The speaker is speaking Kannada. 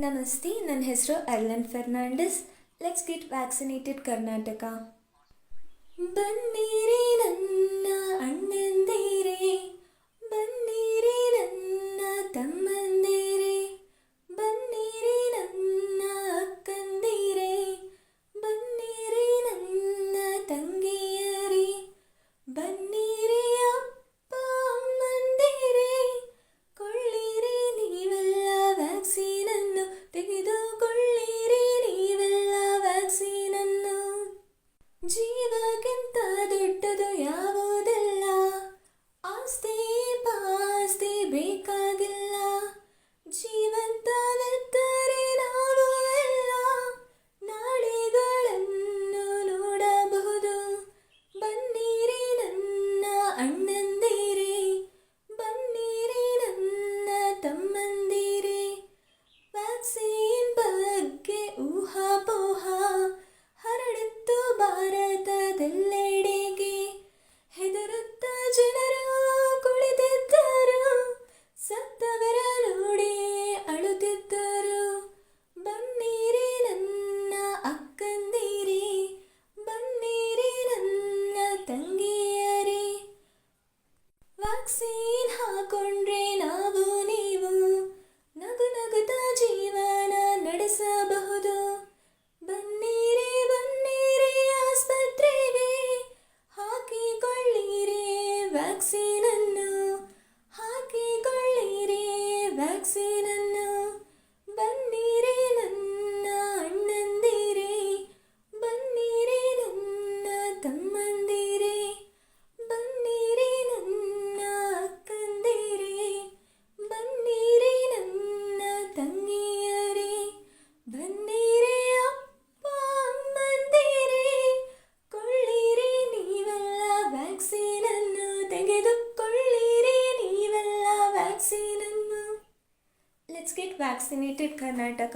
ನಮಸ್ತೆ, ನನ್ನ ಹೆಸರು Arlan Fernandes. Let's get vaccinated Karnataka. ಬನ್ನಿರಿ ನನ್ನ ಅಣ್ಣಂದಿರೇ, ಬನ್ನಿರಿ ನನ್ನ ತಮ್ಮಂದಿರೇ, ಬನ್ನಿರಿ ನನ್ನ ಅಕ್ಕಂದಿರೇ, ಬನ್ನಿರಿ ನನ್ನ ತಂಗಿಯರೇ, ಬನ್ನಿರಿ ಅಪ್ಪ ಅಮ್ಮಂದಿರೇ, ಕೊಳ್ಳಿರಿ ನೀವೆಲ್ಲ ವ್ಯಾಕ್ಸಿನನ್ನು, ತೆಗೆದುಕೊಳ್ಳಿರಿ ನೀವೆಲ್ಲ ವ್ಯಾಕ್ಸಿನನ್ನು. ಜೀವಕ್ಕಿಂತ ದೊಡ್ಡದು ಯಾವುದಲ್ಲ, ಆಸ್ತಿ ಪಾಸ್ತಿ ಬೇಕಾಗಿಲ್ಲ, ಜೀವಂತವಿದ್ದರೆ ನಾವು ಎಲ್ಲ ನಾಳೆಗಳನ್ನು ನೋಡಬಹುದು. ಬನ್ನಿರಿ ನನ್ನ ಅಣ್ಣಂದಿರೇ, ಬನ್ನಿರಿ ನನ್ನ ತಮ್ಮಂದಿರೇ, ವ್ಯಾಕ್ಸಿನ್ ಬಗ್ಗೆ ಊಹಾಪೋಹ ಹರಡಿತ್ತು ಭಾರತದೆಲ್ಲೆಡೆಗೆ. ಹೆದರುತ್ತ ಜನರು ಕುಳಿತಿದ್ದರು, ಸತ್ತವರ ನೋಡಿ ಅಳುತ್ತಿದ್ದರು. ಬನ್ನಿರಿ ನನ್ನ ಅಕ್ಕಂದಿರೇ, ಬನ್ನಿರಿ ನನ್ನ ತಂಗಿಯರೇ, ವ್ಯಾಕ್ಸಿನ್ ಹಾಕೊಂಡ್ರೆ ನಾವು ನೀವು ನಗು ನಗುತ್ತಾ ಜೀವನ ನಡೆಸಬಹುದು. ಬನ್ನಿರಿ ಬನ್ನಿರಿ ಆಸ್ಪತ್ರೆಗೆ, ಹಾಕಿಕೊಳ್ಳಿರಿ ವ್ಯಾಕ್ಸಿನನ್ನು, ಹಾಕಿಕೊಳ್ಳಿರಿ ವ್ಯಾಕ್ಸಿನನ್ನು. ಬನ್ನಿರಿ ನನ್ನ ಅಣ್ಣಂದಿರೇ, ಬನ್ನಿರಿ ನನ್ನ ತಮ್ಮಂದಿರೇ, ಬನ್ನಿರಿ ನನ್ನ ಅಕ್ಕಂದಿರೇ, ಬನ್ನಿರಿ ನನ್ನ ತಂಗಿಯರೇ, ಬನ್ನಿರಿ ಅಪ್ಪ ಅಮ್ಮಂದಿರೇ, ಕೊಳ್ಳಿರಿ ನೀವೆಲ್ಲ ವ್ಯಾಕ್ಸಿನನ್ನು, ತೆಗೆದುಕೊಳ್ಳಿರಿ ನೀವೆಲ್ಲ ವ್ಯಾಕ್ಸಿನನ್ನು. Let's get vaccinated Karnataka.